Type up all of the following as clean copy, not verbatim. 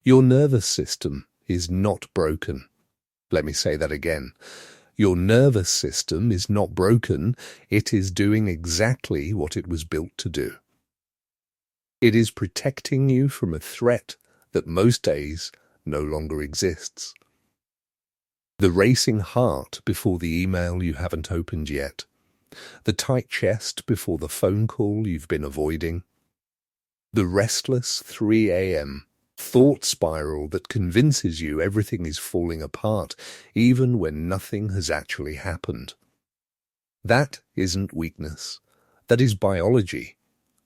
Your nervous system is not broken. Let me say that again. Your nervous system is not broken. It is doing exactly what it was built to do. It is protecting you from a threat that most days no longer exists. The racing heart before the email you haven't opened yet. The tight chest before the phone call you've been avoiding. The restless 3 a.m. thought spiral that convinces you everything is falling apart, even when nothing has actually happened. That isn't weakness. That is biology,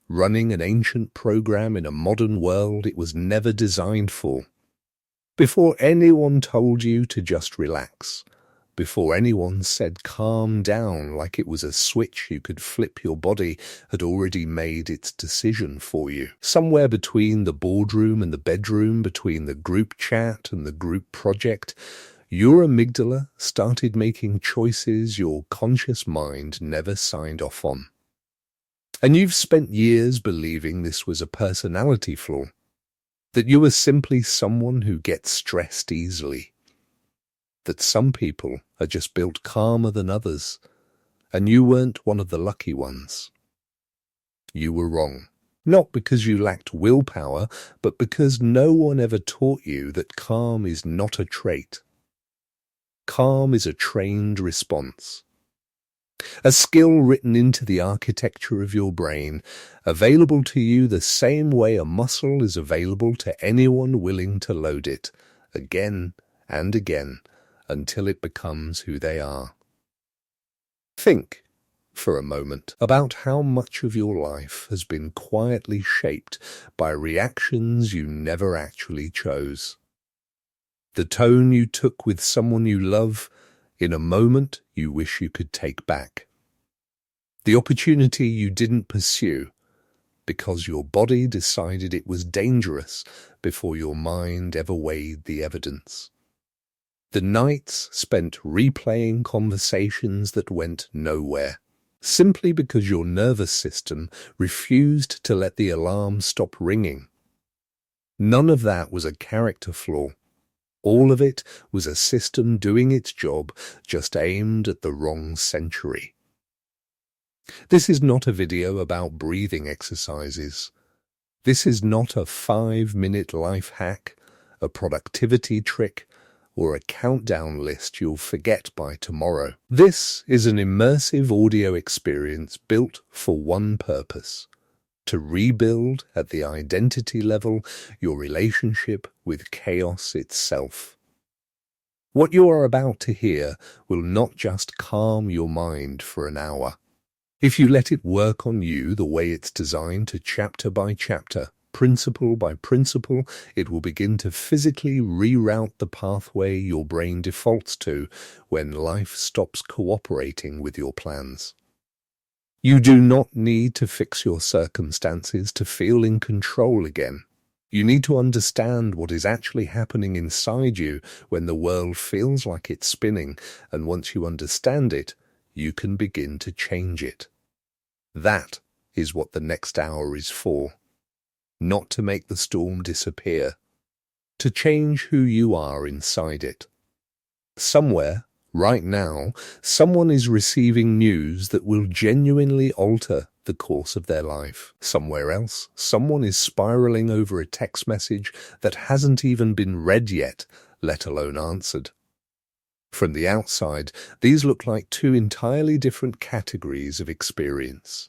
running an ancient program in a modern world it was never designed for. Before anyone told you to just relax, before anyone said calm down like it was a switch you could flip, your body had already made its decision for you. Somewhere between the boardroom and the bedroom, between the group chat and the group project, your amygdala started making choices your conscious mind never signed off on. And you've spent years believing this was a personality flaw, that you were simply someone who gets stressed easily, that some people are just built calmer than others, and you weren't one of the lucky ones. You were wrong, not because you lacked willpower, but because no one ever taught you that calm is not a trait. Calm is a trained response, a skill written into the architecture of your brain, available to you the same way a muscle is available to anyone willing to load it, again and again, until it becomes who they are. Think, for a moment, about how much of your life has been quietly shaped by reactions you never actually chose. The tone you took with someone you love in a moment you wish you could take back. The opportunity you didn't pursue because your body decided it was dangerous before your mind ever weighed the evidence. The nights spent replaying conversations that went nowhere, simply because your nervous system refused to let the alarm stop ringing. None of that was a character flaw. All of it was a system doing its job, just aimed at the wrong century. This is not a video about breathing exercises. This is not a 5-minute life hack, a productivity trick, or a countdown list you'll forget by tomorrow. This is an immersive audio experience built for one purpose: to rebuild at the identity level your relationship with chaos itself. What you are about to hear will not just calm your mind for an hour. If you let it work on you the way it's designed to, chapter by chapter, principle by principle, it will begin to physically reroute the pathway your brain defaults to when life stops cooperating with your plans. You do not need to fix your circumstances to feel in control again. You need to understand what is actually happening inside you when the world feels like it's spinning, and once you understand it, you can begin to change it. That is what the next hour is for. Not to make the storm disappear, to change who you are inside it. Somewhere, right now, someone is receiving news that will genuinely alter the course of their life. Somewhere else, someone is spiraling over a text message that hasn't even been read yet, let alone answered. From the outside, these look like two entirely different categories of experience.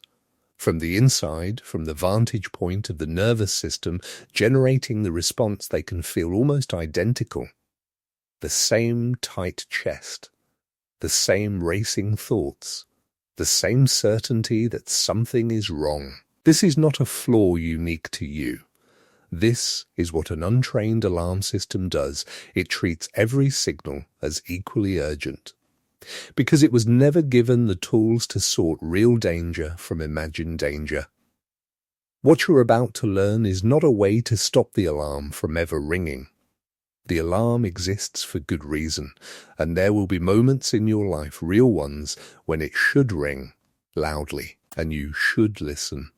From the inside, from the vantage point of the nervous system generating the response, they can feel almost identical. The same tight chest, the same racing thoughts, the same certainty that something is wrong. This is not a flaw unique to you. This is what an untrained alarm system does. It treats every signal as equally urgent, because it was never given the tools to sort real danger from imagined danger. What you're about to learn is not a way to stop the alarm from ever ringing. The alarm exists for good reason, and there will be moments in your life, real ones, when it should ring loudly, and you should listen.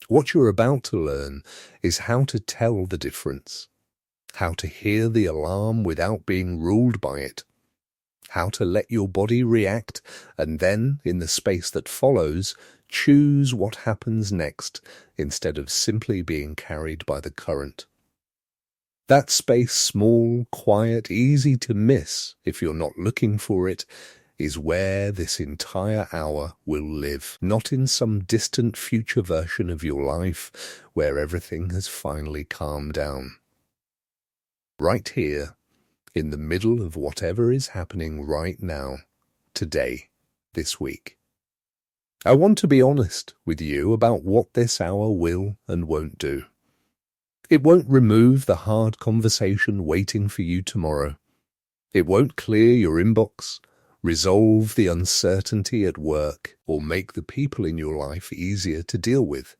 What you're about to learn is how to tell the difference, how to hear the alarm without being ruled by it, how to let your body react and then, in the space that follows, choose what happens next instead of simply being carried by the current. That space, small, quiet, easy to miss if you're not looking for it, is where this entire hour will live, not in some distant future version of your life where everything has finally calmed down. Right here, in the middle of whatever is happening right now, today, this week. I want to be honest with you about what this hour will and won't do. It won't remove the hard conversation waiting for you tomorrow. It won't clear your inbox, resolve the uncertainty at work, or make the people in your life easier to deal with.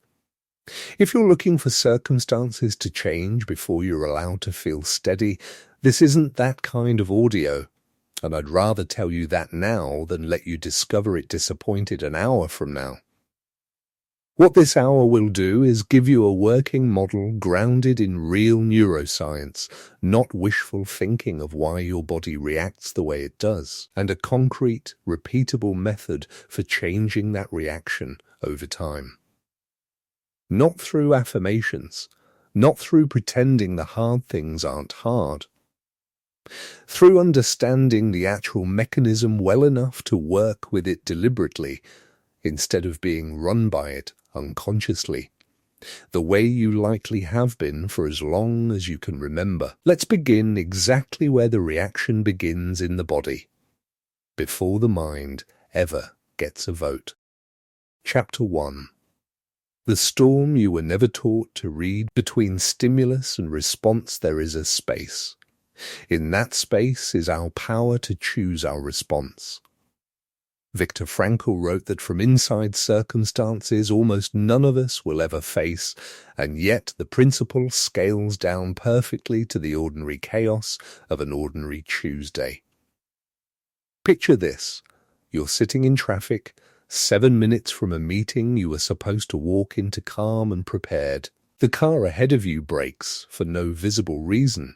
If you're looking for circumstances to change before you're allowed to feel steady, this isn't that kind of audio, and I'd rather tell you that now than let you discover it disappointed an hour from now. What this hour will do is give you a working model grounded in real neuroscience, not wishful thinking of why your body reacts the way it does, and a concrete, repeatable method for changing that reaction over time. Not through affirmations, not through pretending the hard things aren't hard. Through understanding the actual mechanism well enough to work with it deliberately, instead of being run by it unconsciously, the way you likely have been for as long as you can remember. Let's begin exactly where the reaction begins in the body, before the mind ever gets a vote. Chapter 1. The storm you were never taught to read. Between stimulus and response there is a space. In that space is our power to choose our response. Viktor Frankl wrote that from inside circumstances almost none of us will ever face, and yet the principle scales down perfectly to the ordinary chaos of an ordinary Tuesday. Picture this. You're sitting in traffic, 7 minutes from a meeting you were supposed to walk into calm and prepared. The car ahead of you brakes for no visible reason.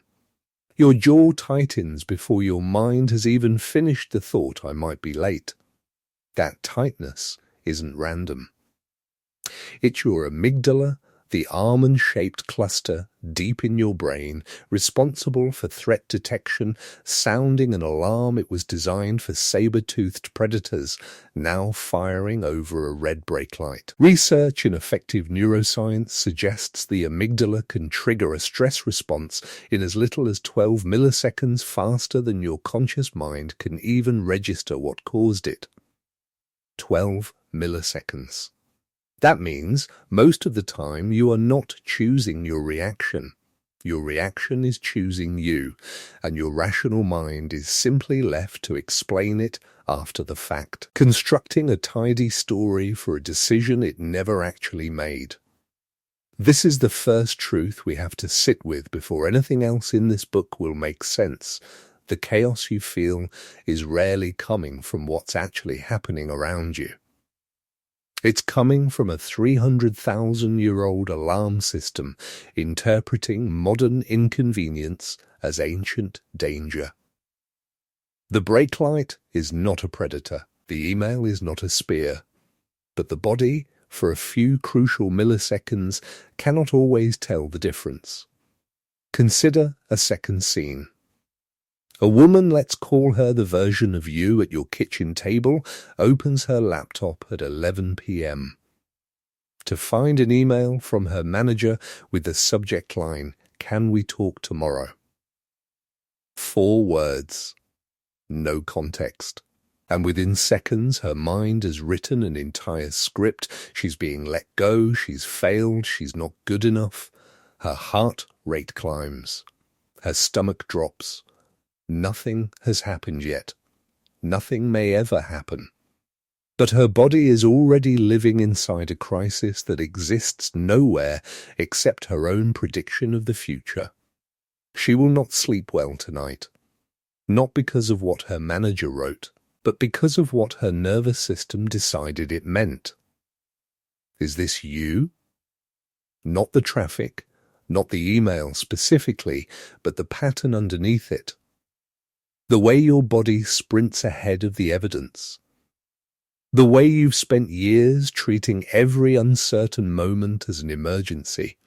Your jaw tightens before your mind has even finished the thought, I might be late. That tightness isn't random. It's your amygdala, the almond-shaped cluster deep in your brain, responsible for threat detection, sounding an alarm it was designed for saber-toothed predators, now firing over a red brake light. Research in effective neuroscience suggests the amygdala can trigger a stress response in as little as 12 milliseconds faster than your conscious mind can even register what caused it. 12 milliseconds. That means most of the time you are not choosing your reaction. Your reaction is choosing you, and your rational mind is simply left to explain it after the fact, constructing a tidy story for a decision it never actually made. This is the first truth we have to sit with before anything else in this book will make sense. The chaos you feel is rarely coming from what's actually happening around you. It's coming from a 300,000-year-old alarm system interpreting modern inconvenience as ancient danger. The brake light is not a predator. The email is not a spear. But the body, for a few crucial milliseconds, cannot always tell the difference. Consider a second scene. A woman, let's call her the version of you at your kitchen table, opens her laptop at 11 p.m. to find an email from her manager with the subject line, "Can we talk tomorrow?" 4 words. No context. And within seconds, her mind has written an entire script. She's being let go, she's failed, she's not good enough. Her heart rate climbs. Her stomach drops. Nothing has happened yet. Nothing may ever happen. But her body is already living inside a crisis that exists nowhere except her own prediction of the future. She will not sleep well tonight. Not because of what her manager wrote, but because of what her nervous system decided it meant. Is this you? Not the traffic, Not the email specifically, but the pattern underneath it. The way your body sprints ahead of the evidence. The way you've spent years treating every uncertain moment as an emergency.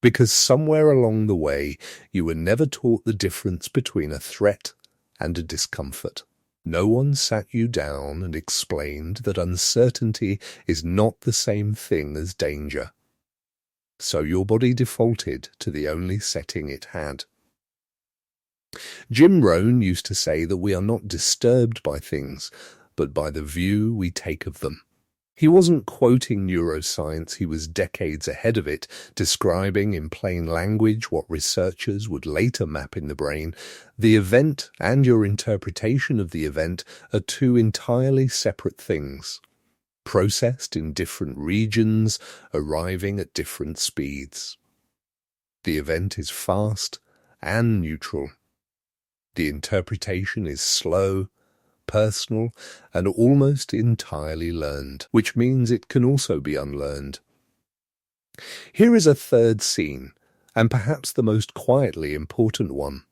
Because somewhere along the way, you were never taught the difference between a threat and a discomfort. No one sat you down and explained that uncertainty is not the same thing as danger. So your body defaulted to the only setting it had. Jim Rohn used to say that we are not disturbed by things, but by the view we take of them. He wasn't quoting neuroscience, he was decades ahead of it, describing in plain language what researchers would later map in the brain. The event and your interpretation of the event are two entirely separate things, processed in different regions, arriving at different speeds. The event is fast and neutral. The interpretation is slow, personal, and almost entirely learned, which means it can also be unlearned. Here is a third scene, and perhaps the most quietly important one.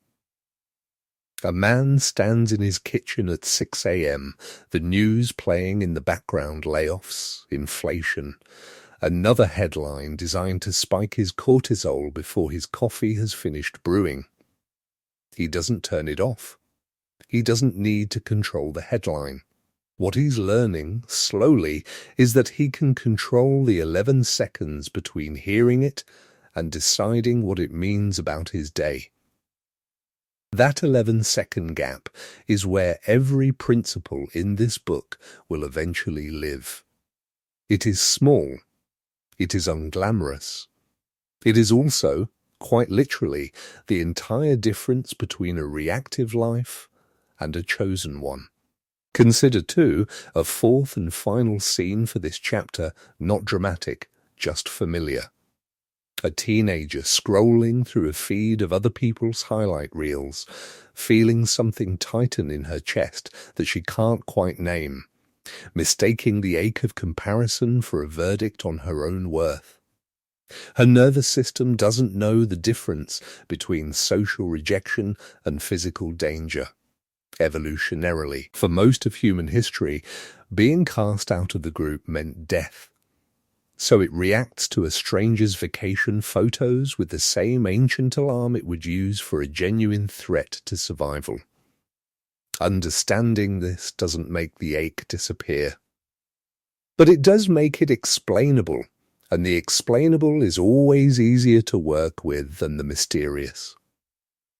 A man stands in his kitchen at 6 a.m., the news playing in the background, layoffs, inflation. Another headline designed to spike his cortisol before his coffee has finished brewing. He doesn't turn it off. He doesn't need to control the headline. What he's learning, slowly, is that he can control the 11 seconds between hearing it and deciding what it means about his day. That 11-second gap is where every principle in this book will eventually live. It is small. It is unglamorous. It is also, quite literally, the entire difference between a reactive life and a chosen one. Consider, too, a fourth and final scene for this chapter, not dramatic, just familiar. A teenager scrolling through a feed of other people's highlight reels, feeling something tighten in her chest that she can't quite name, mistaking the ache of comparison for a verdict on her own worth. Her nervous system doesn't know the difference between social rejection and physical danger. Evolutionarily, for most of human history, being cast out of the group meant death. So it reacts to a stranger's vacation photos with the same ancient alarm it would use for a genuine threat to survival. Understanding this doesn't make the ache disappear. But it does make it explainable. And the explainable is always easier to work with than the mysterious.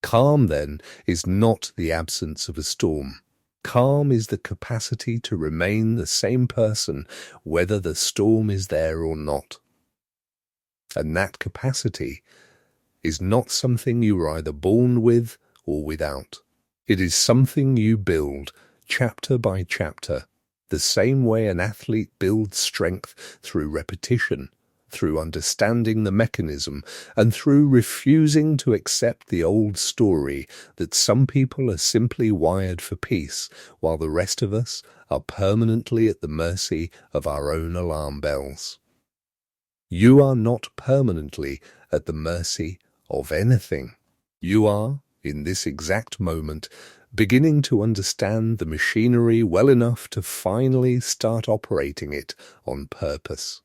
Calm, then, is not the absence of a storm. Calm is the capacity to remain the same person whether the storm is there or not. And that capacity is not something you are either born with or without. It is something you build, chapter by chapter, the same way an athlete builds strength through repetition, through understanding the mechanism, and through refusing to accept the old story that some people are simply wired for peace, while the rest of us are permanently at the mercy of our own alarm bells. You are not permanently at the mercy of anything. You are, in this exact moment, beginning to understand the machinery well enough to finally start operating it on purpose.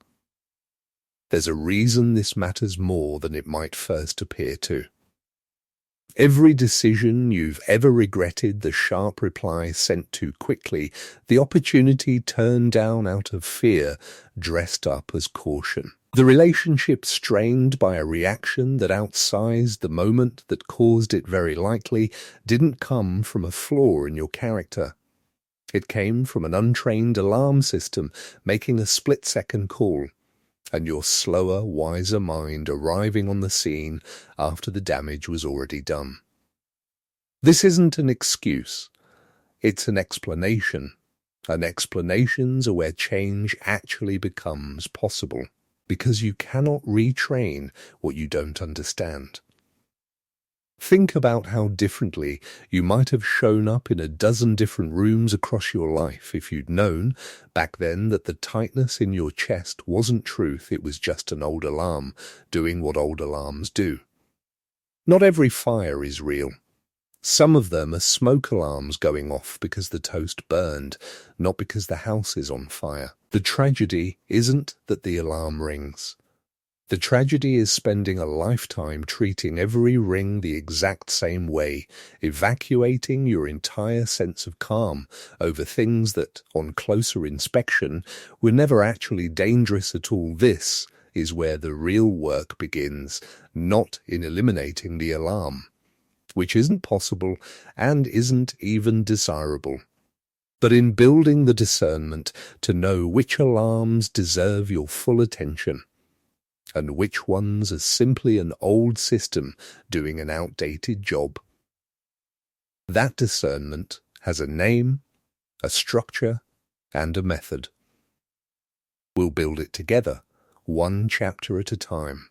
There's a reason this matters more than it might first appear to. Every decision you've ever regretted, the sharp reply sent too quickly, the opportunity turned down out of fear, dressed up as caution. The relationship strained by a reaction that outsized the moment that caused it very likely didn't come from a flaw in your character. It came from an untrained alarm system making a split-second call, and your slower, wiser mind arriving on the scene after the damage was already done. This isn't an excuse. It's an explanation. And explanations are where change actually becomes possible, because you cannot retrain what you don't understand. Think about how differently you might have shown up in a dozen different rooms across your life if you'd known back then that the tightness in your chest wasn't truth, it was just an old alarm doing what old alarms do. Not every fire is real. Some of them are smoke alarms going off because the toast burned, not because the house is on fire. The tragedy isn't that the alarm rings. The tragedy is spending a lifetime treating every ring the exact same way, evacuating your entire sense of calm over things that, on closer inspection, were never actually dangerous at all. This is where the real work begins, not in eliminating the alarm, which isn't possible and isn't even desirable, but in building the discernment to know which alarms deserve your full attention and which ones are simply an old system doing an outdated job. That discernment has a name, a structure, and a method. We'll build it together, one chapter at a time,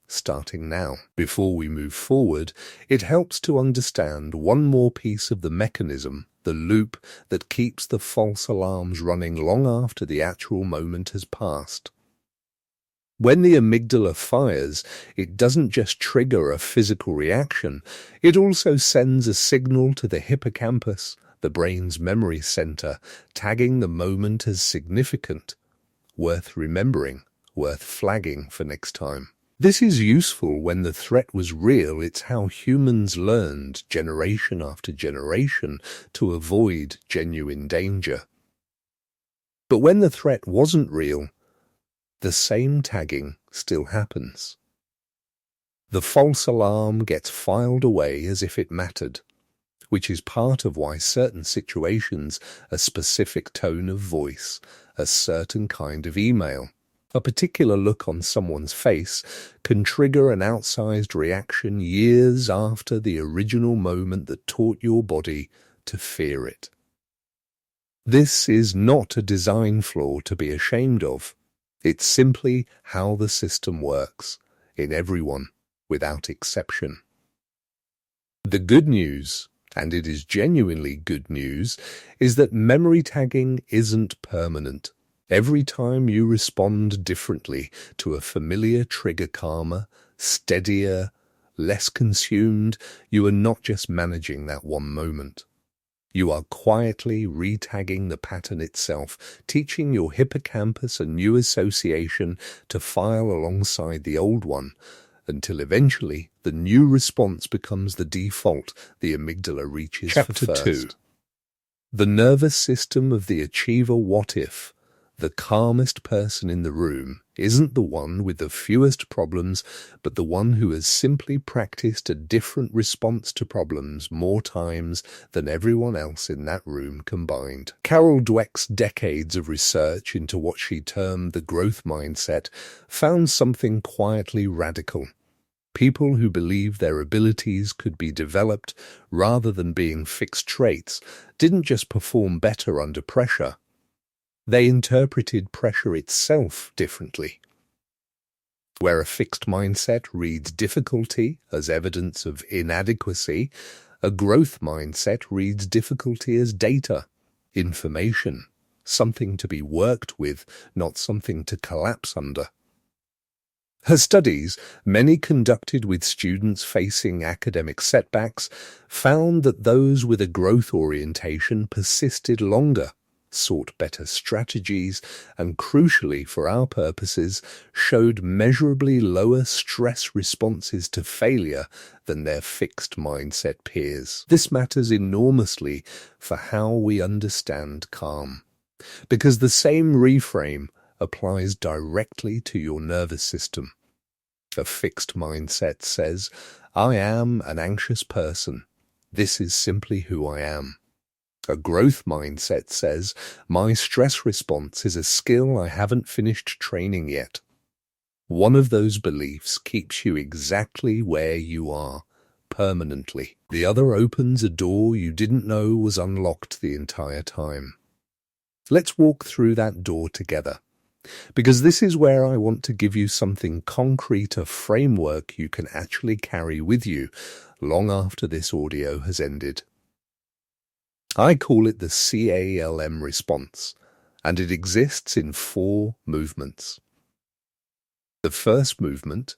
starting now. Before we move forward, it helps to understand one more piece of the mechanism, the loop that keeps the false alarms running long after the actual moment has passed. When the amygdala fires, it doesn't just trigger a physical reaction, it also sends a signal to the hippocampus, the brain's memory center, tagging the moment as significant, worth remembering, worth flagging for next time. This is useful when the threat was real. It's how humans learned, generation after generation, to avoid genuine danger. But when the threat wasn't real, the same tagging still happens. The false alarm gets filed away as if it mattered, which is part of why certain situations, a specific tone of voice, a certain kind of email, a particular look on someone's face can trigger an outsized reaction years after the original moment that taught your body to fear it. This is not a design flaw to be ashamed of. It's simply how the system works, in everyone, without exception. The good news, and it is genuinely good news, is that memory tagging isn't permanent. Every time you respond differently to a familiar trigger, calmer, steadier, less consumed, you are not just managing that one moment. You are quietly retagging the pattern itself, teaching your hippocampus a new association to file alongside the old one, until eventually the new response becomes the default the amygdala reaches for first. Chapter 2. The nervous system of the achiever what-if, the calmest person in the room, isn't the one with the fewest problems, but the one who has simply practiced a different response to problems more times than everyone else in that room combined. Carol Dweck's decades of research into what she termed the growth mindset found something quietly radical. People who believed their abilities could be developed rather than being fixed traits didn't just perform better under pressure. They interpreted pressure itself differently. Where a fixed mindset reads difficulty as evidence of inadequacy, a growth mindset reads difficulty as data, information, something to be worked with, not something to collapse under. Her studies, many conducted with students facing academic setbacks, found that those with a growth orientation persisted longer, sought better strategies, and crucially for our purposes, showed measurably lower stress responses to failure than their fixed mindset peers. This matters enormously for how we understand calm, because the same reframe applies directly to your nervous system. A fixed mindset says, I am an anxious person. This is simply who I am. A growth mindset says, my stress response is a skill I haven't finished training yet. One of those beliefs keeps you exactly where you are, permanently. The other opens a door you didn't know was unlocked the entire time. Let's walk through that door together. Because this is where I want to give you something concrete, a framework you can actually carry with you long after this audio has ended. I call it the C.A.L.M response, and it exists in 4 movements. The first movement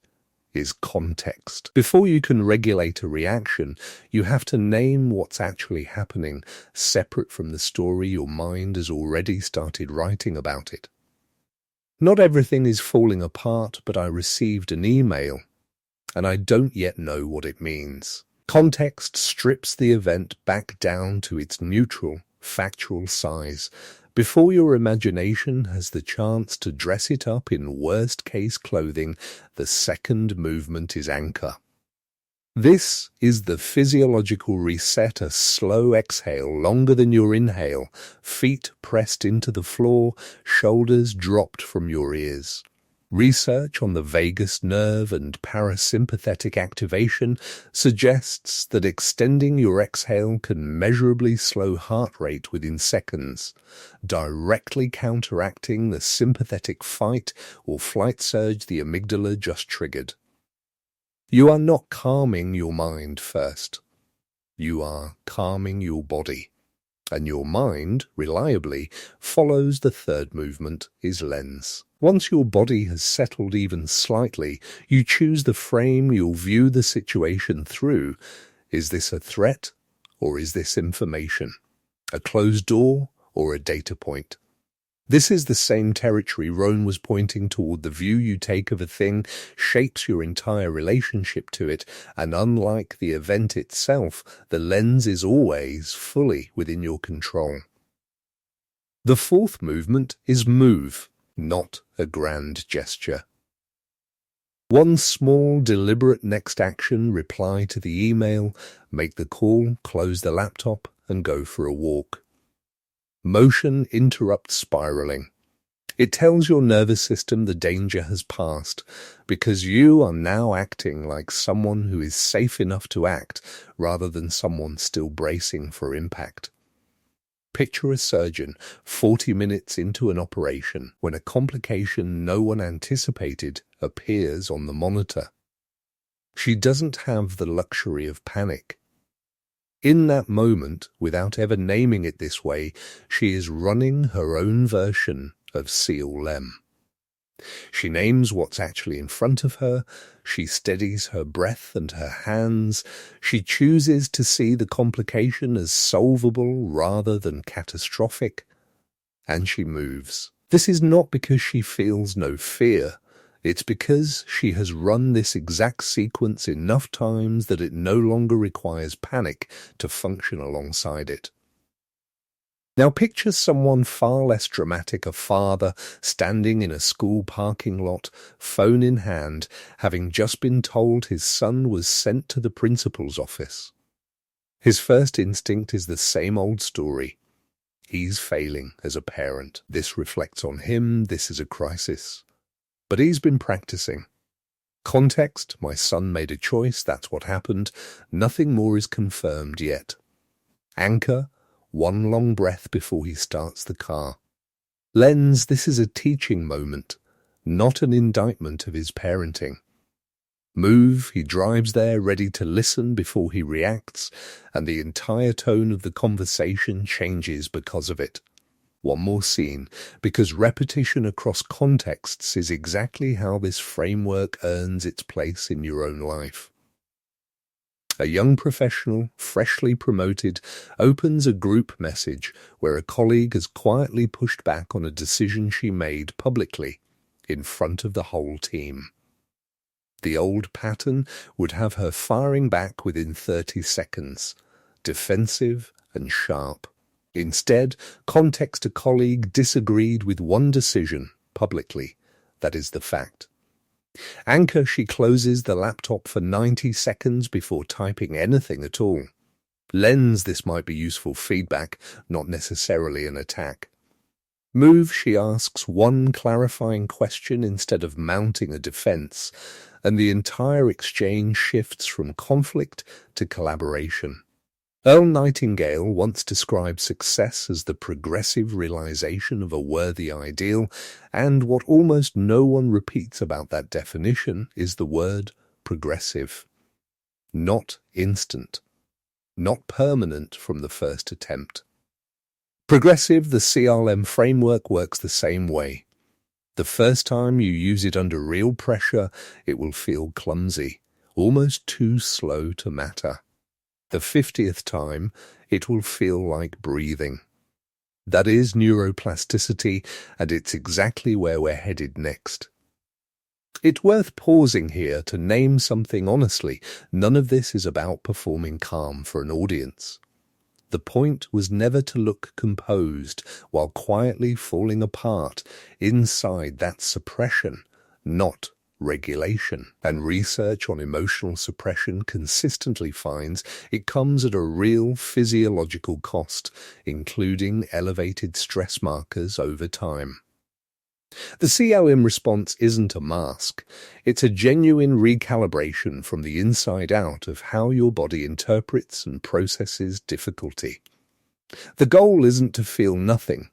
is context. Before you can regulate a reaction, you have to name what's actually happening, separate from the story your mind has already started writing about it. Not everything is falling apart, but I received an email, and I don't yet know what it means. Context strips the event back down to its neutral, factual size, before your imagination has the chance to dress it up in worst-case clothing. The second movement is anchor. This is the physiological reset, a slow exhale longer than your inhale, feet pressed into the floor, shoulders dropped from your ears. Research on the vagus nerve and parasympathetic activation suggests that extending your exhale can measurably slow heart rate within seconds, directly counteracting the sympathetic fight or flight surge the amygdala just triggered. You are not calming your mind first. You are calming your body. And your mind, reliably, follows the third movement, is lens. Once your body has settled even slightly, you choose the frame you'll view the situation through. Is this a threat, or is this information? A closed door, or a data point? This is the same territory Rohn was pointing toward. The view you take of a thing shapes your entire relationship to it, and unlike the event itself, the lens is always fully within your control. The fourth movement is move, not a grand gesture. One small, deliberate next action: reply to the email, make the call, close the laptop, and go for a walk. Motion interrupts spiraling. It tells your nervous system the danger has passed, because you are now acting like someone who is safe enough to act, rather than someone still bracing for impact. Picture a surgeon 40 minutes into an operation when a complication no one anticipated appears on the monitor. She doesn't have the luxury of panic. In that moment, without ever naming it this way, she is running her own version of C.A.L.M. She names what's actually in front of her, she steadies her breath and her hands, she chooses to see the complication as solvable rather than catastrophic, and she moves. This is not because she feels no fear. It's because she has run this exact sequence enough times that it no longer requires panic to function alongside it. Now picture someone far less dramatic, a father standing in a school parking lot, phone in hand, having just been told his son was sent to the principal's office. His first instinct is the same old story. He's failing as a parent. This reflects on him. This is a crisis. But he's been practicing. Context: my son made a choice, that's what happened. Nothing more is confirmed yet. Anchor: one long breath before he starts the car. Lens: this is a teaching moment, not an indictment of his parenting. Move: he drives there ready to listen before he reacts, and the entire tone of the conversation changes because of it. One more scene, because repetition across contexts is exactly how this framework earns its place in your own life. A young professional, freshly promoted, opens a group message where a colleague has quietly pushed back on a decision she made publicly, in front of the whole team. The old pattern would have her firing back within 30 seconds, defensive and sharp. Instead, context: a colleague disagreed with one decision, publicly. That is the fact. Anchor: she closes the laptop for 90 seconds before typing anything at all. Lens: this might be useful feedback, not necessarily an attack. Move: she asks one clarifying question instead of mounting a defense, and the entire exchange shifts from conflict to collaboration. Earl Nightingale once described success as the progressive realization of a worthy ideal, and what almost no one repeats about that definition is the word progressive. Not instant, not permanent from the first attempt. Progressive, the C.A.L.M framework, works the same way. The first time you use it under real pressure, it will feel clumsy, almost too slow to matter. The 50th time, it will feel like breathing. That is neuroplasticity, and it's exactly where we're headed next. It's worth pausing here to name something honestly. None of this is about performing calm for an audience. The point was never to look composed while quietly falling apart inside that suppression, not regulation. And research on emotional suppression consistently finds it comes at a real physiological cost, including elevated stress markers over time. The C.A.L.M response isn't a mask. It's a genuine recalibration from the inside out of how your body interprets and processes difficulty. The goal isn't to feel nothing.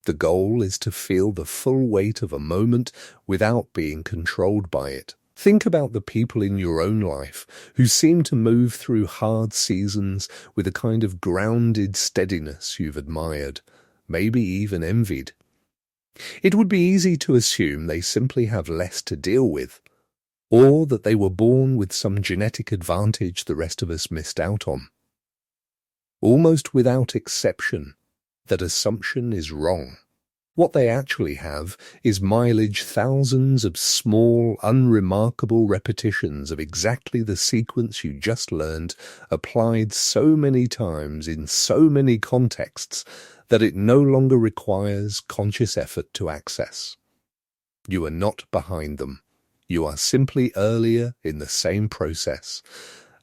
The goal is to feel the full weight of a moment without being controlled by it. Think about the people in your own life who seem to move through hard seasons with a kind of grounded steadiness you've admired, maybe even envied. It would be easy to assume they simply have less to deal with, or that they were born with some genetic advantage the rest of us missed out on. Almost without exception, that assumption is wrong. What they actually have is mileage thousands of small, unremarkable repetitions of exactly the sequence you just learned, applied so many times in so many contexts that it no longer requires conscious effort to access. You are not behind them. You are simply earlier in the same process,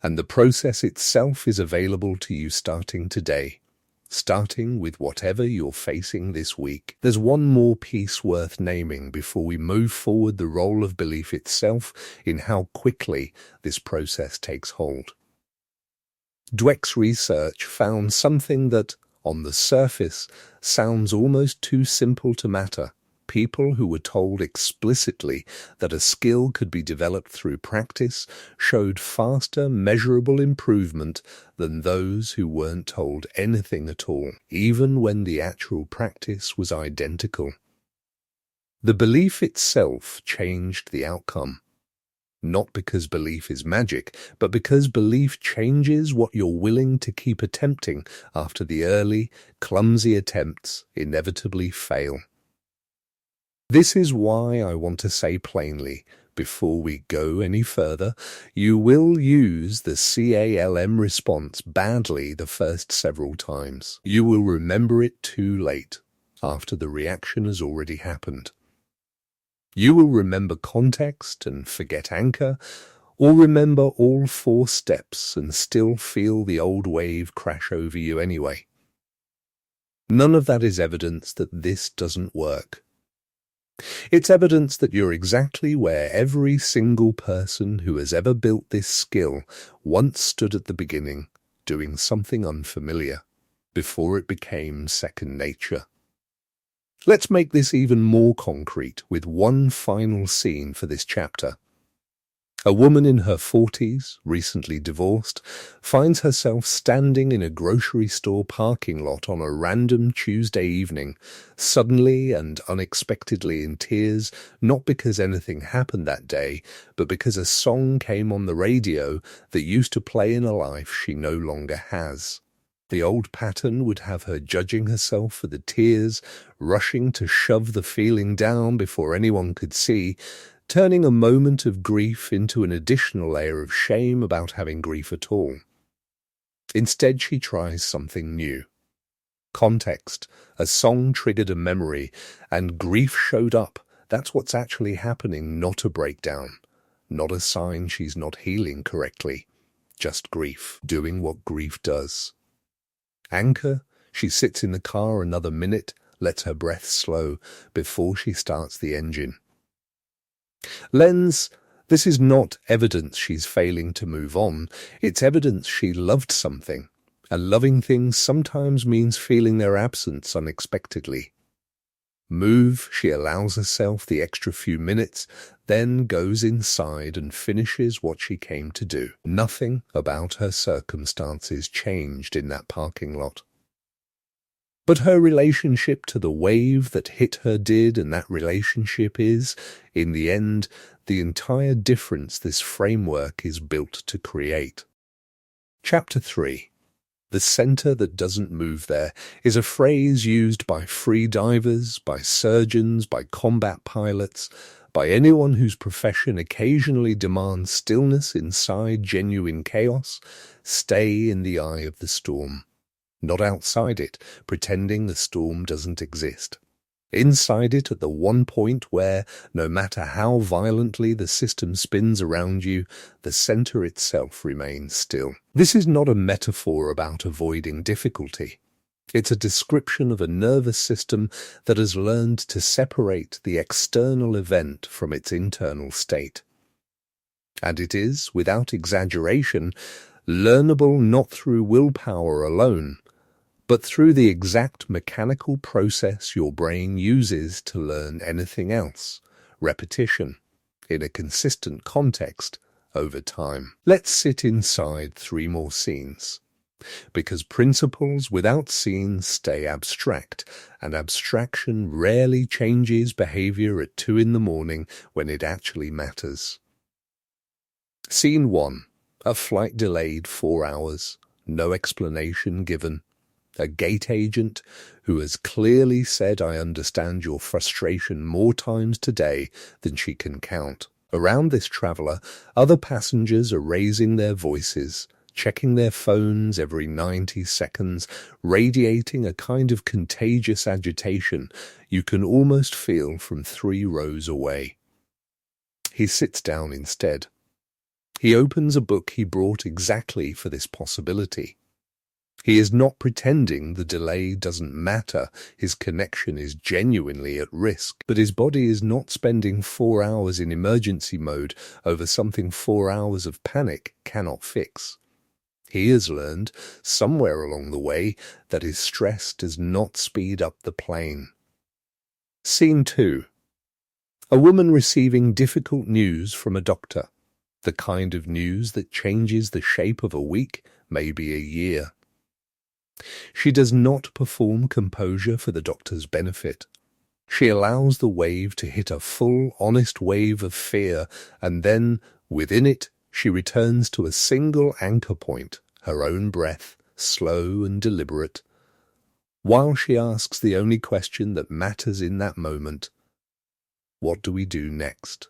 and the process itself is available to you starting today. Starting with whatever you're facing this week. There's one more piece worth naming before we move forward: the role of belief itself in how quickly this process takes hold. Dweck's research found something that, on the surface, sounds almost too simple to matter. People who were told explicitly that a skill could be developed through practice showed faster, measurable improvement than those who weren't told anything at all, even when the actual practice was identical. The belief itself changed the outcome. Not because belief is magic, but because belief changes what you're willing to keep attempting after the early, clumsy attempts inevitably fail. This is why I want to say plainly, before we go any further, you will use the C.A.L.M response badly the first several times. You will remember it too late, after the reaction has already happened. You will remember context and forget anchor, or remember all 4 steps and still feel the old wave crash over you anyway. None of that is evidence that this doesn't work. It's evidence that you're exactly where every single person who has ever built this skill once stood at the beginning, doing something unfamiliar, before it became second nature. Let's make this even more concrete with one final scene for this chapter. A woman in her 40s, recently divorced, finds herself standing in a grocery store parking lot on a random Tuesday evening, suddenly and unexpectedly in tears, not because anything happened that day, but because a song came on the radio that used to play in a life she no longer has. The old pattern would have her judging herself for the tears, rushing to shove the feeling down before anyone could see, turning a moment of grief into an additional layer of shame about having grief at all. Instead, she tries something new. Context. A song triggered a memory, and grief showed up. That's what's actually happening, not a breakdown. Not a sign she's not healing correctly. Just grief, doing what grief does. Anchor. She sits in the car another minute, lets her breath slow before she starts the engine. Lens. This is not evidence she's failing to move on. It's evidence she loved something, And loving things sometimes means feeling their absence unexpectedly. Move, she allows herself the extra few minutes, then goes inside and finishes what she came to do. Nothing about her circumstances changed in that parking lot. But her relationship to the wave that hit her did, and that relationship is, in the end, the entire difference this framework is built to create. Chapter 3. The center that doesn't move there is a phrase used by free divers, by surgeons, by combat pilots, by anyone whose profession occasionally demands stillness inside genuine chaos. Stay in the eye of the storm. Not outside it, pretending the storm doesn't exist. Inside it at the one point where, no matter how violently the system spins around you, the center itself remains still. This is not a metaphor about avoiding difficulty. It's a description of a nervous system that has learned to separate the external event from its internal state. And it is, without exaggeration, learnable not through willpower alone, but through the exact mechanical process your brain uses to learn anything else, repetition, in a consistent context, over time. Let's sit inside 3 more scenes, because principles without scenes stay abstract, and abstraction rarely changes behavior at 2 in the morning when it actually matters. Scene 1. A flight delayed 4 hours, no explanation given. A gate agent who has clearly said, "I understand your frustration" more times today than she can count. Around this traveller, other passengers are raising their voices, checking their phones every 90 seconds, radiating a kind of contagious agitation you can almost feel from 3 rows away. He sits down instead. He opens a book he brought exactly for this possibility. He is not pretending the delay doesn't matter, his connection is genuinely at risk, but his body is not spending 4 hours in emergency mode over something 4 hours of panic cannot fix. He has learned, somewhere along the way, that his stress does not speed up the plane. Scene 2. A woman receiving difficult news from a doctor, the kind of news that changes the shape of a week, maybe a year. She does not perform composure for the doctor's benefit. She allows the wave to hit a full, honest wave of fear, and then, within it, she returns to a single anchor point, her own breath, slow and deliberate, while she asks the only question that matters in that moment: what do we do next?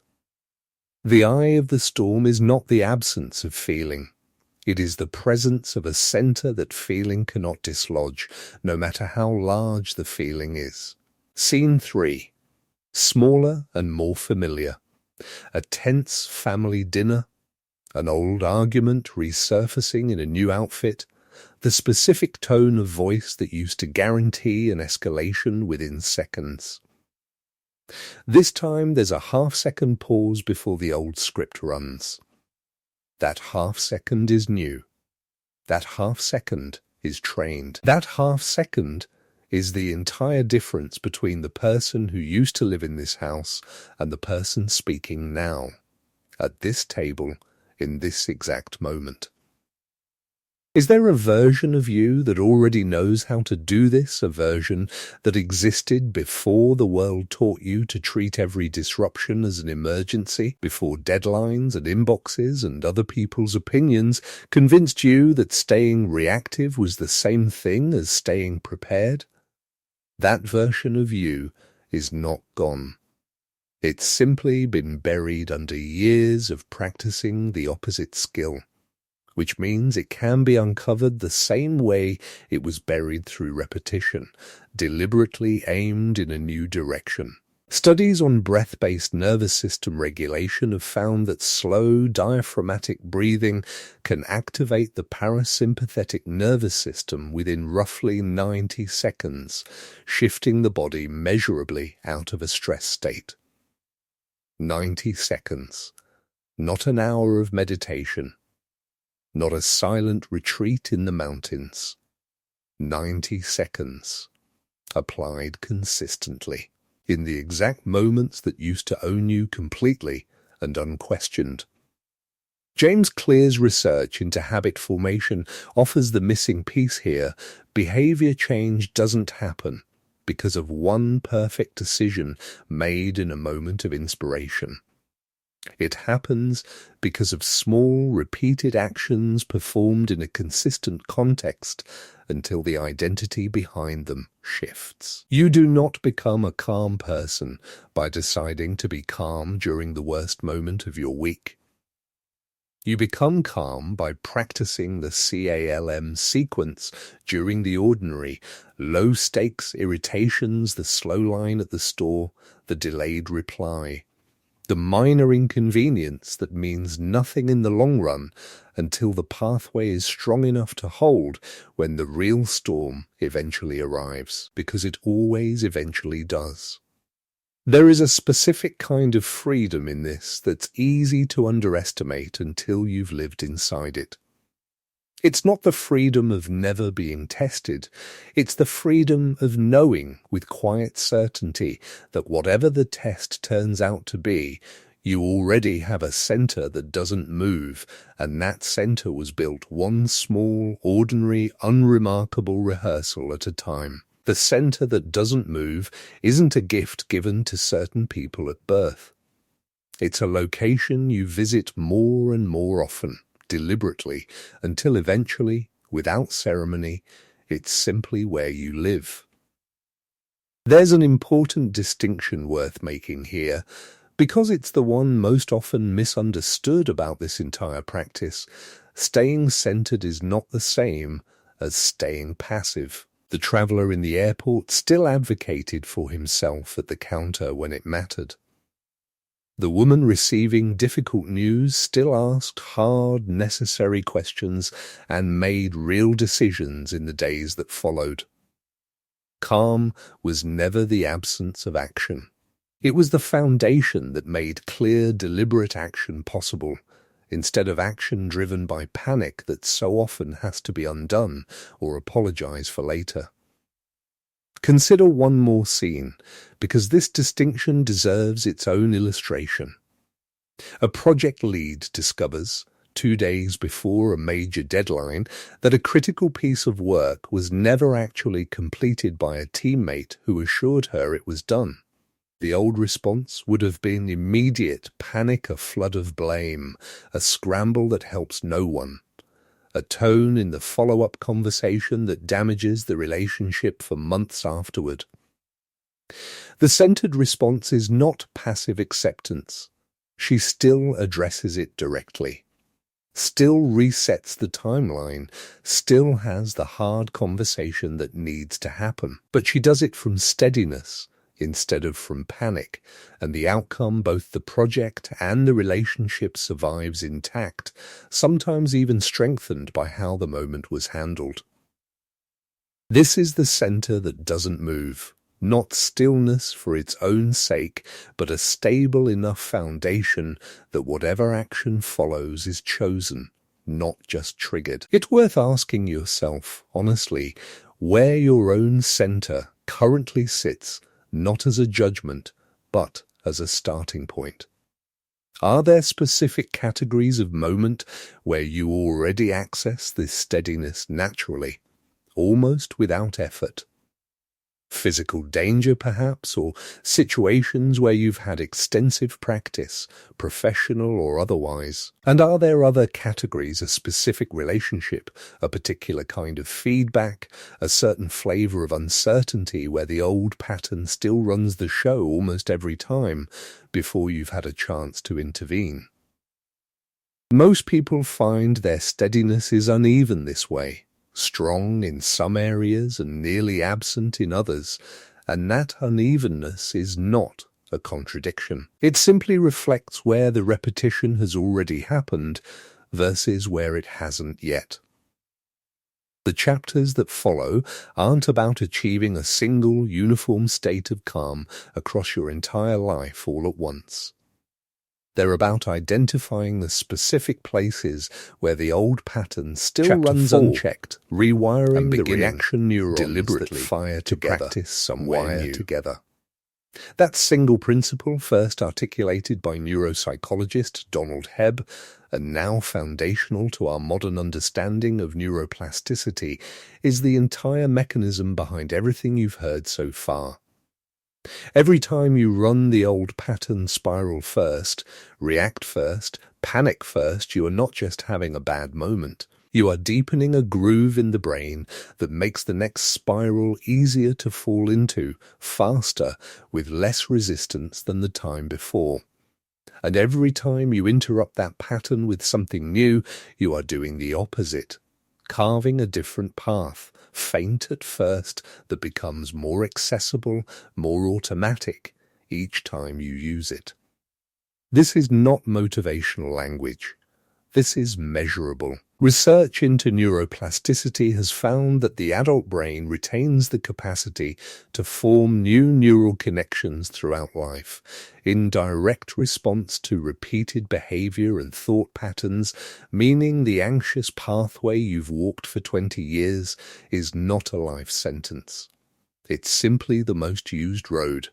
The eye of the storm is not the absence of feeling. It is the presence of a center that feeling cannot dislodge, no matter how large the feeling is. Scene 3. Smaller and more familiar. A tense family dinner, an old argument resurfacing in a new outfit, the specific tone of voice that used to guarantee an escalation within seconds. This time there's a half-second pause before the old script runs. That half-second is new. That half-second is trained. That half-second is the entire difference between the person who used to live in this house and the person speaking now, at this table, in this exact moment. Is there a version of you that already knows how to do this, a version that existed before the world taught you to treat every disruption as an emergency, before deadlines and inboxes and other people's opinions convinced you that staying reactive was the same thing as staying prepared? That version of you is not gone. It's simply been buried under years of practicing the opposite skill, which means it can be uncovered the same way it was buried through repetition, deliberately aimed in a new direction. Studies on breath-based nervous system regulation have found that slow diaphragmatic breathing can activate the parasympathetic nervous system within roughly 90 seconds, shifting the body measurably out of a stress state. 90 seconds, not an hour of meditation. not a silent retreat in the mountains. 90 seconds, applied consistently, in the exact moments that used to own you completely and unquestioned. James Clear's research into habit formation offers the missing piece here. Behavior change doesn't happen because of one perfect decision made in a moment of inspiration. It happens because of small, repeated actions performed in a consistent context until the identity behind them shifts. You do not become a calm person by deciding to be calm during the worst moment of your week. You become calm by practicing the C.A.L.M sequence during the ordinary, low-stakes irritations, the slow line at the store, the delayed reply, the minor inconvenience that means nothing in the long run until the pathway is strong enough to hold when the real storm eventually arrives, because it always eventually does. There is a specific kind of freedom in this that's easy to underestimate until you've lived inside it. It's not the freedom of never being tested. It's the freedom of knowing with quiet certainty that whatever the test turns out to be, you already have a center that doesn't move, and that center was built one small, ordinary, unremarkable rehearsal at a time. The center that doesn't move isn't a gift given to certain people at birth. It's a location you visit more and more often, deliberately, until eventually, without ceremony, it's simply where you live. There's an important distinction worth making here, because it's the one most often misunderstood about this entire practice. Staying centered is not the same as staying passive. The traveler in the airport still advocated for himself at the counter when it mattered. The woman receiving difficult news still asked hard, necessary questions and made real decisions in the days that followed. Calm was never the absence of action. It was the foundation that made clear, deliberate action possible, instead of action driven by panic that so often has to be undone or apologize for later. Consider one more scene, because this distinction deserves its own illustration. A project lead discovers, 2 days before a major deadline, that a critical piece of work was never actually completed by a teammate who assured her it was done. The old response would have been immediate panic, a flood of blame, a scramble that helps no one, a tone in the follow-up conversation that damages the relationship for months afterward. The centered response is not passive acceptance. She still addresses it directly, still resets the timeline, still has the hard conversation that needs to happen, but she does it from steadiness instead of from panic, and the outcome, both the project and the relationship, survives intact, sometimes even strengthened by how the moment was handled. This is the center that doesn't move, not stillness for its own sake, but a stable enough foundation that whatever action follows is chosen, not just triggered. It's worth asking yourself, honestly, where your own center currently sits, not as a judgment, but as a starting point. Are there specific categories of moment where you already access this steadiness naturally, almost without effort? Physical danger, perhaps, or situations where you've had extensive practice, professional or otherwise? And are there other categories, a specific relationship, a particular kind of feedback, a certain flavor of uncertainty where the old pattern still runs the show almost every time before you've had a chance to intervene? Most people find their steadiness is uneven this way, strong in some areas and nearly absent in others, and that unevenness is not a contradiction. It simply reflects where the repetition has already happened versus where it hasn't yet. The chapters that follow aren't about achieving a single, uniform state of calm across your entire life all at once. They're about identifying the specific places where the old pattern still Chapter runs 4, unchecked, rewiring and the beginning reaction neurons deliberately that fire to together, practice somewhere new. together. That single principle, first articulated by neuropsychologist Donald Hebb, and now foundational to our modern understanding of neuroplasticity, is the entire mechanism behind everything you've heard so far. Every time you run the old pattern spiral first, react first, panic first, you are not just having a bad moment. You are deepening a groove in the brain that makes the next spiral easier to fall into, faster, with less resistance than the time before. And every time you interrupt that pattern with something new, you are doing the opposite, carving a different path, faint at first, that becomes more accessible, more automatic, each time you use it. This is not motivational language. This is measurable. Research into neuroplasticity has found that the adult brain retains the capacity to form new neural connections throughout life, in direct response to repeated behavior and thought patterns, meaning the anxious pathway you've walked for 20 years is not a life sentence. It's simply the most used road.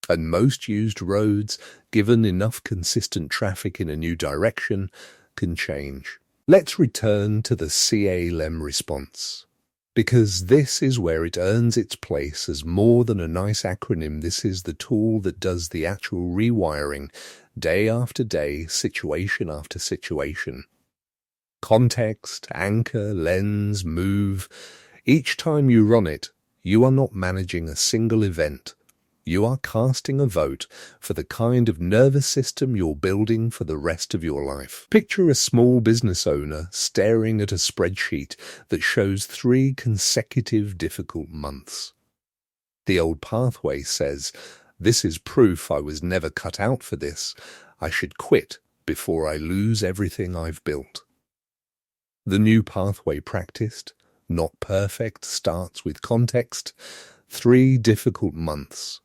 And most used roads, given enough consistent traffic in a new direction, can change. Let's return to the C.A.L.M response, because this is where it earns its place as more than a nice acronym. This is the tool that does the actual rewiring, day after day, situation after situation. Context, anchor, lens, move. Each time you run it, you are not managing a single event. You are casting a vote for the kind of nervous system you're building for the rest of your life. Picture a small business owner staring at a spreadsheet that shows 3 consecutive difficult months. The old pathway says, "This is proof I was never cut out for this. I should quit before I lose everything I've built." The new pathway practiced, not perfect, starts with context. 3 difficult months.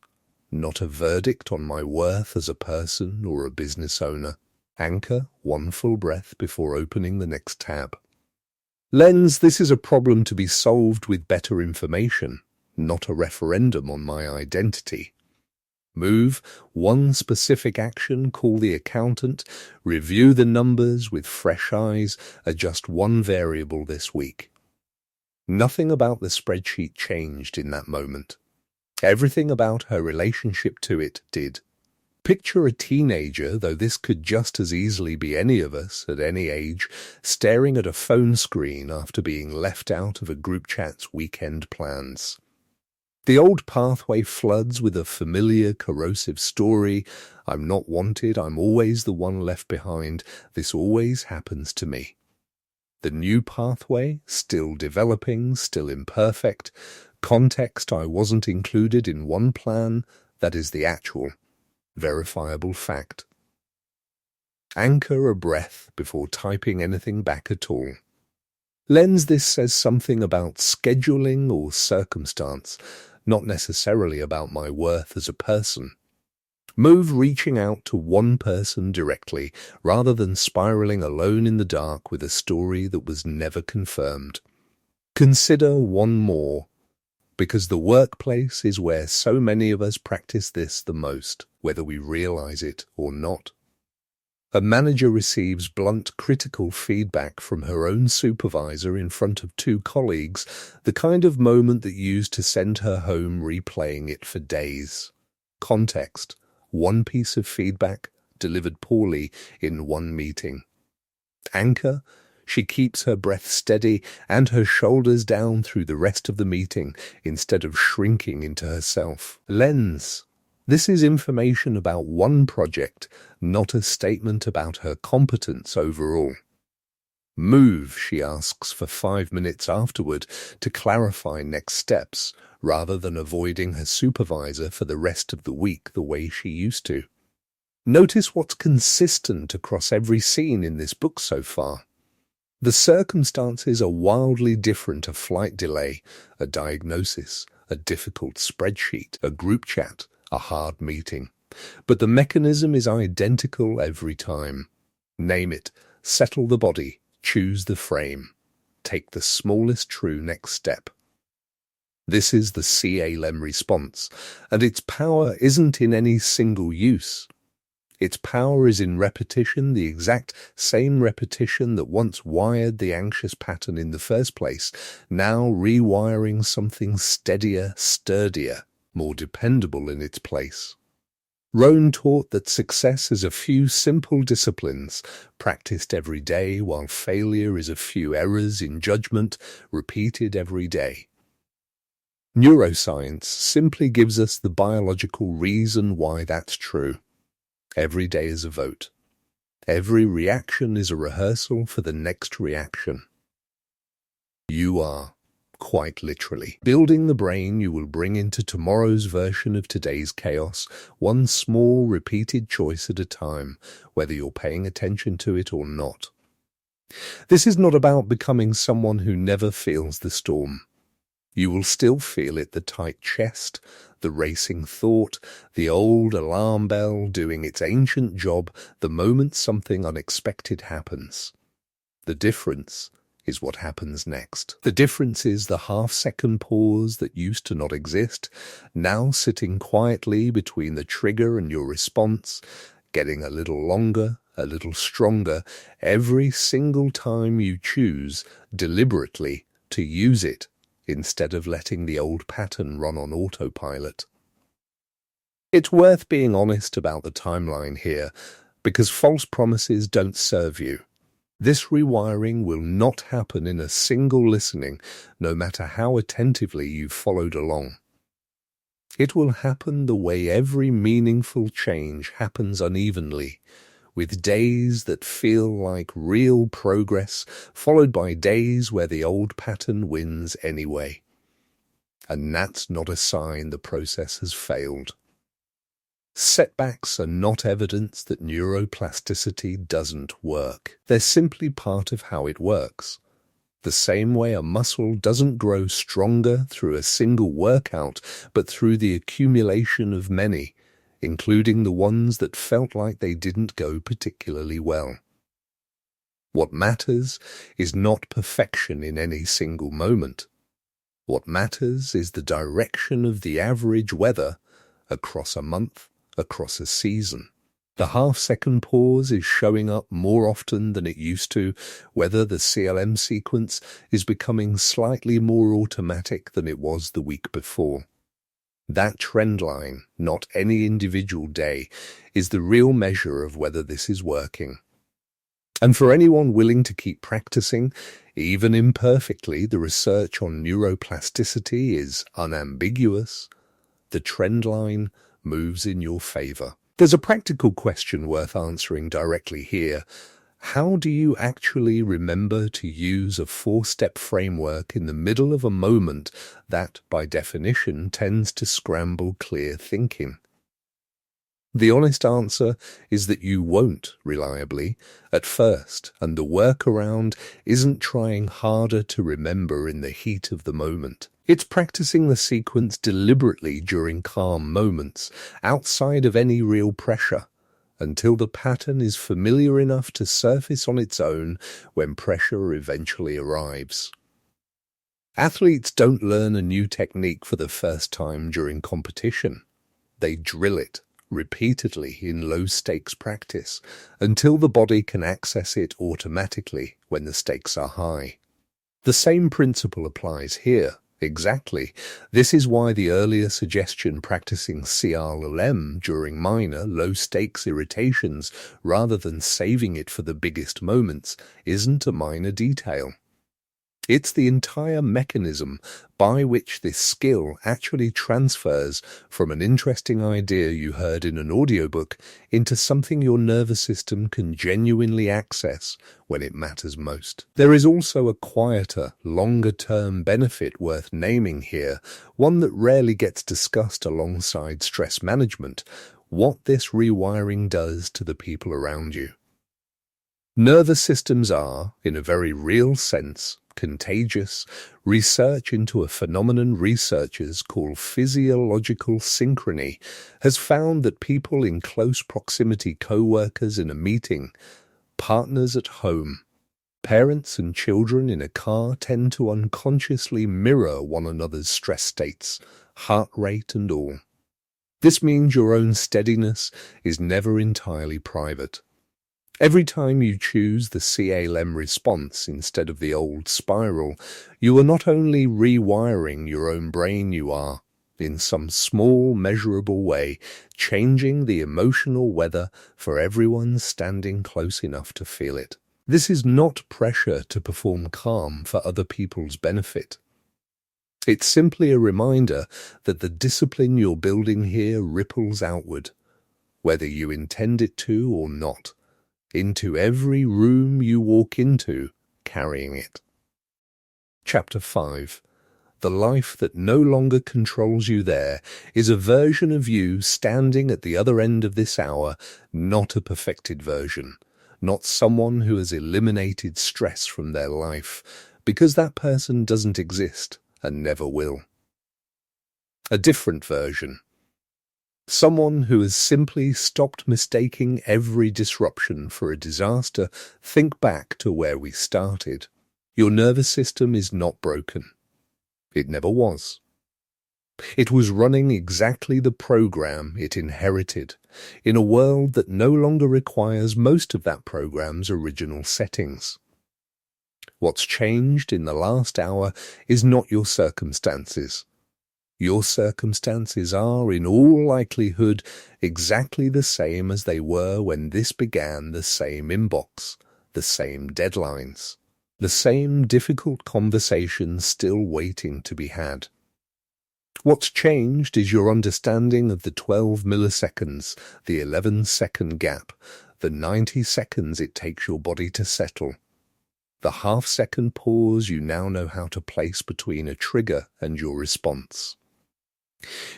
Not a verdict on my worth as a person or a business owner. Anchor, 1 full breath before opening the next tab. Lens, this is a problem to be solved with better information, not a referendum on my identity. Move, 1 specific action, call the accountant, review the numbers with fresh eyes, adjust 1 variable this week. Nothing about the spreadsheet changed in that moment. Everything about her relationship to it did. Picture a teenager, though this could just as easily be any of us at any age, staring at a phone screen after being left out of a group chat's weekend plans. The old pathway floods with a familiar, corrosive story. I'm not wanted, I'm always the one left behind, this always happens to me. The new pathway, still developing, still imperfect. Context, I wasn't included in 1 plan, that is the actual, verifiable fact. Anchor a breath before typing anything back at all. Lens, this says something about scheduling or circumstance, not necessarily about my worth as a person. Move, reaching out to 1 person directly, rather than spiraling alone in the dark with a story that was never confirmed. Consider 1 more, because the workplace is where so many of us practice this the most, whether we realize it or not. A manager receives blunt, critical feedback from her own supervisor in front of 2 colleagues, the kind of moment that used to send her home replaying it for days. Context, 1 piece of feedback delivered poorly in 1 meeting. Anchor, she keeps her breath steady and her shoulders down through the rest of the meeting instead of shrinking into herself. Lens, this is information about 1 project, not a statement about her competence overall. Move, she asks for 5 minutes afterward to clarify next steps, rather than avoiding her supervisor for the rest of the week the way she used to. Notice what's consistent across every scene in this book so far. The circumstances are wildly different: a flight delay, a diagnosis, a difficult spreadsheet, a group chat, a hard meeting. But the mechanism is identical every time. Name it, settle the body, choose the frame, take the smallest true next step. This is the C.A.L.M response, and its power isn't in any single use. Its power is in repetition, the exact same repetition that once wired the anxious pattern in the first place, now rewiring something steadier, sturdier, more dependable in its place. Rohn taught that success is a few simple disciplines, practiced every day, while failure is a few errors in judgment, repeated every day. Neuroscience simply gives us the biological reason why that's true. Every day is a vote. Every reaction is a rehearsal for the next reaction. You are, quite literally, building the brain you will bring into tomorrow's version of today's chaos, one small repeated choice at a time, whether you're paying attention to it or not. This is not about becoming someone who never feels the storm. You will still feel it, the tight chest, the racing thought, the old alarm bell doing its ancient job the moment something unexpected happens. The difference is what happens next. The difference is the half-second pause that used to not exist, now sitting quietly between the trigger and your response, getting a little longer, a little stronger, every single time you choose, deliberately, to use it, instead of letting the old pattern run on autopilot. It's worth being honest about the timeline here, because false promises don't serve you. This rewiring will not happen in a single listening, no matter how attentively you've followed along. It will happen the way every meaningful change happens unevenly, with days that feel like real progress, followed by days where the old pattern wins anyway. And that's not a sign the process has failed. Setbacks are not evidence that neuroplasticity doesn't work. They're simply part of how it works. The same way a muscle doesn't grow stronger through a single workout, but through the accumulation of many, including the ones that felt like they didn't go particularly well. What matters is not perfection in any single moment. What matters is the direction of the average weather across a month, across a season. The half-second pause is showing up more often than it used to, whether the C.A.L.M sequence is becoming slightly more automatic than it was the week before. That trend line, not any individual day, is the real measure of whether this is working. And for anyone willing to keep practicing, even imperfectly, the research on neuroplasticity is unambiguous. The trend line moves in your favor. There's a practical question worth answering directly here. How do you actually remember to use a four-step framework in the middle of a moment that, by definition, tends to scramble clear thinking? The honest answer is that you won't reliably at first, and the workaround isn't trying harder to remember in the heat of the moment. It's practicing the sequence deliberately during calm moments, outside of any real pressure, until the pattern is familiar enough to surface on its own when pressure eventually arrives. Athletes don't learn a new technique for the first time during competition. They drill it repeatedly in low-stakes practice until the body can access it automatically when the stakes are high. The same principle applies here. Exactly. This is why the earlier suggestion practicing C.A.L.M during minor, low-stakes irritations rather than saving it for the biggest moments isn't a minor detail. It's the entire mechanism by which this skill actually transfers from an interesting idea you heard in an audiobook into something your nervous system can genuinely access when it matters most. There is also a quieter, longer-term benefit worth naming here, one that rarely gets discussed alongside stress management: what this rewiring does to the people around you. Nervous systems are, in a very real sense, contagious, research into a phenomenon researchers call physiological synchrony has found that people in close proximity, co-workers in a meeting, partners at home, parents and children in a car tend to unconsciously mirror one another's stress states, heart rate and all. This means your own steadiness is never entirely private. Every time you choose the C.A.L.M response instead of the old spiral, you are not only rewiring your own brain, you are, in some small, measurable way, changing the emotional weather for everyone standing close enough to feel it. This is not pressure to perform calm for other people's benefit. It's simply a reminder that the discipline you're building here ripples outward, whether you intend it to or not, into every room you walk into, carrying it. Chapter 5. The life that no longer controls you there is a version of you standing at the other end of this hour, not a perfected version, not someone who has eliminated stress from their life, because that person doesn't exist and never will. A different version. Someone who has simply stopped mistaking every disruption for a disaster. Think back to where we started. Your nervous system is not broken. It never was. It was running exactly the program it inherited, in a world that no longer requires most of that program's original settings. What's changed in the last hour is not your circumstances. Your circumstances are, in all likelihood, exactly the same as they were when this began, the same inbox, the same deadlines, the same difficult conversations still waiting to be had. What's changed is your understanding of the 12 milliseconds, the 11-second gap, the 90 seconds it takes your body to settle, the half-second pause you now know how to place between a trigger and your response.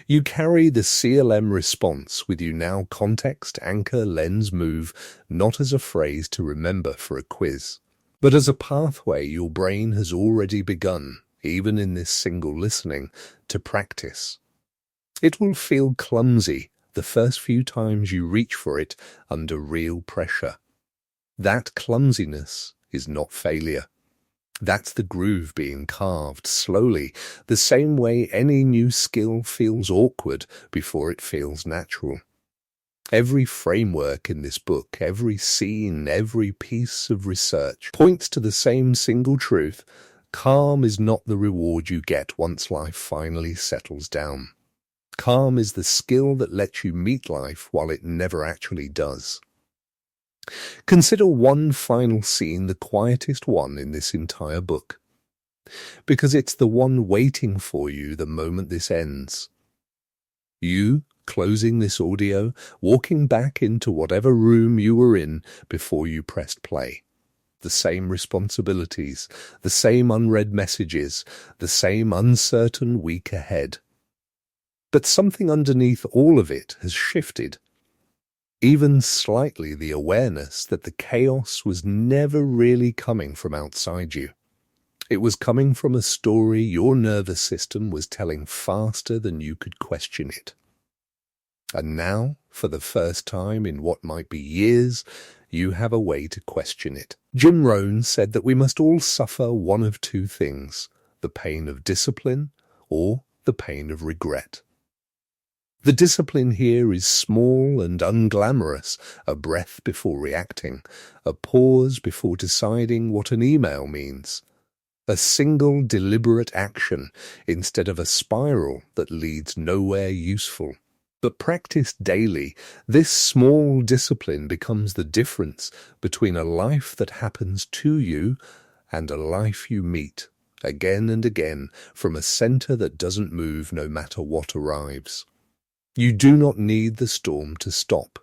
You carry the C.A.L.M response with you now, context, anchor, lens, move, not as a phrase to remember for a quiz, but as a pathway your brain has already begun, even in this single listening, to practice. It will feel clumsy the first few times you reach for it under real pressure. That clumsiness is not failure. That's the groove being carved slowly, the same way any new skill feels awkward before it feels natural. Every framework in this book, every scene, every piece of research points to the same single truth: calm is not the reward you get once life finally settles down. Calm is the skill that lets you meet life while it never actually does. Consider one final scene, the quietest one in this entire book, because it's the one waiting for you the moment this ends. You, closing this audio, walking back into whatever room you were in before you pressed play. The same responsibilities, the same unread messages, the same uncertain week ahead. But something underneath all of it has shifted. Even slightly, the awareness that the chaos was never really coming from outside you. It was coming from a story your nervous system was telling faster than you could question it. And now, for the first time in what might be years, you have a way to question it. Jim Rohn said that we must all suffer one of two things: the pain of discipline or the pain of regret. The discipline here is small and unglamorous: a breath before reacting, a pause before deciding what an email means, a single deliberate action instead of a spiral that leads nowhere useful. But practiced daily, this small discipline becomes the difference between a life that happens to you and a life you meet, again and again, from a center that doesn't move no matter what arrives. You do not need the storm to stop.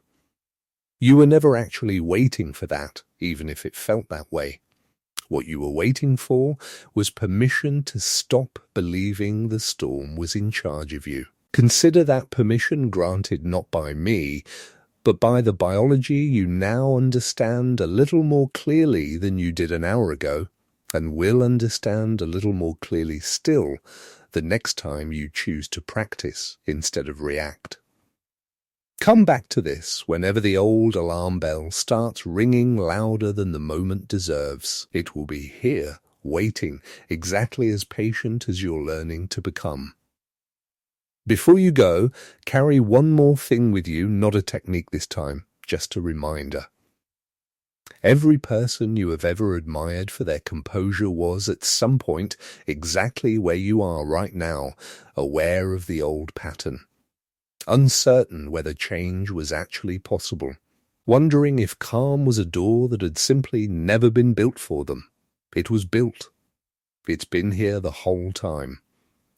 You were never actually waiting for that, even if it felt that way. What you were waiting for was permission to stop believing the storm was in charge of you. Consider that permission granted not by me, but by the biology you now understand a little more clearly than you did an hour ago. and will understand a little more clearly still the next time you choose to practice instead of react. Come back to this whenever the old alarm bell starts ringing louder than the moment deserves. It will be here, waiting, exactly as patient as you're learning to become. Before you go, carry one more thing with you, not a technique this time, just a reminder. Every person you have ever admired for their composure was, at some point, exactly where you are right now, aware of the old pattern, uncertain whether change was actually possible, wondering if calm was a door that had simply never been built for them. It was built. It's been here the whole time.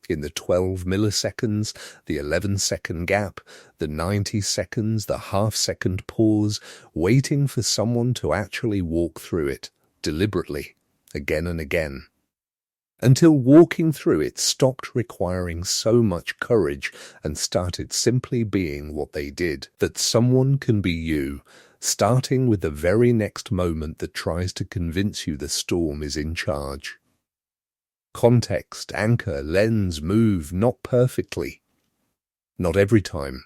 In the 12 milliseconds, the 11-second gap, the 90 seconds, the half-second pause, waiting for someone to actually walk through it, deliberately, again and again, until walking through it stopped requiring so much courage and started simply being what they did, that someone can be you, starting with the very next moment that tries to convince you the storm is in charge. Context, anchor, lens, move, not perfectly. Not every time.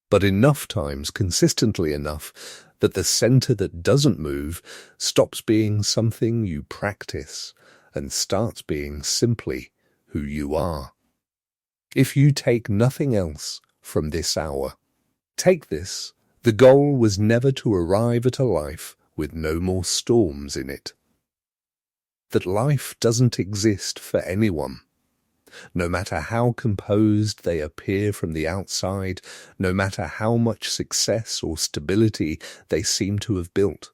But enough times, consistently enough, that the center that doesn't move stops being something you practice and starts being simply who you are. If you take nothing else from this hour, take this: the goal was never to arrive at a life with no more storms in it. That life doesn't exist for anyone. No matter how composed they appear from the outside, no matter how much success or stability they seem to have built.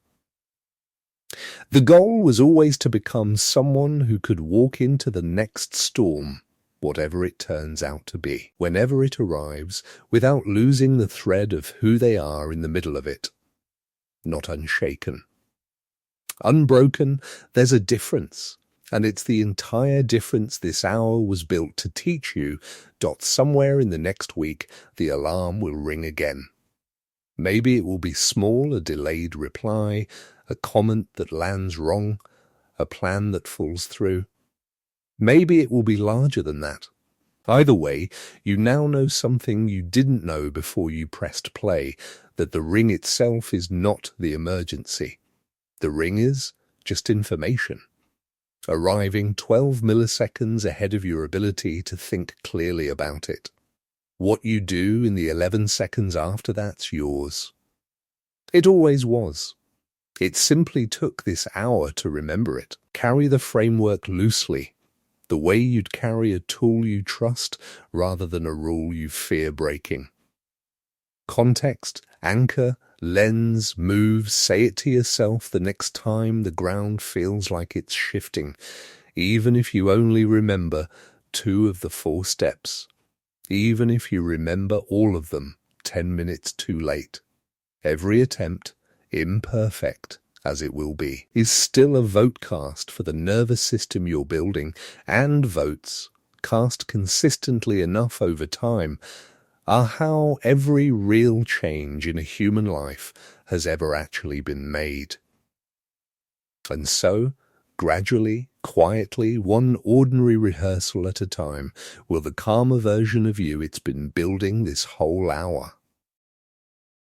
The goal was always to become someone who could walk into the next storm, whatever it turns out to be, whenever it arrives, without losing the thread of who they are in the middle of it. Not unshaken. Unbroken, there's a difference, and it's the entire difference this hour was built to teach you. Somewhere in the next week, the alarm will ring again. Maybe it will be small, a delayed reply, a comment that lands wrong, a plan that falls through. Maybe it will be larger than that. Either way, you now know something you didn't know before you pressed play, that the ring itself is not the emergency. The ring is just information, arriving 12 milliseconds ahead of your ability to think clearly about it. What you do in the 11 seconds after that's yours. It always was. It simply took this hour to remember it. Carry the framework loosely, the way you'd carry a tool you trust rather than a rule you fear breaking. Context, anchor, lens, move, say it to yourself the next time the ground feels like it's shifting, even if you only remember 2 of the 4 steps, even if you remember all of them 10 minutes too late. Every attempt, imperfect as it will be, is still a vote cast for the nervous system you're building, and votes, cast consistently enough over time, are how every real change in a human life has ever actually been made. And so, gradually, quietly, one ordinary rehearsal at a time, will the calmer version of you it's been building this whole hour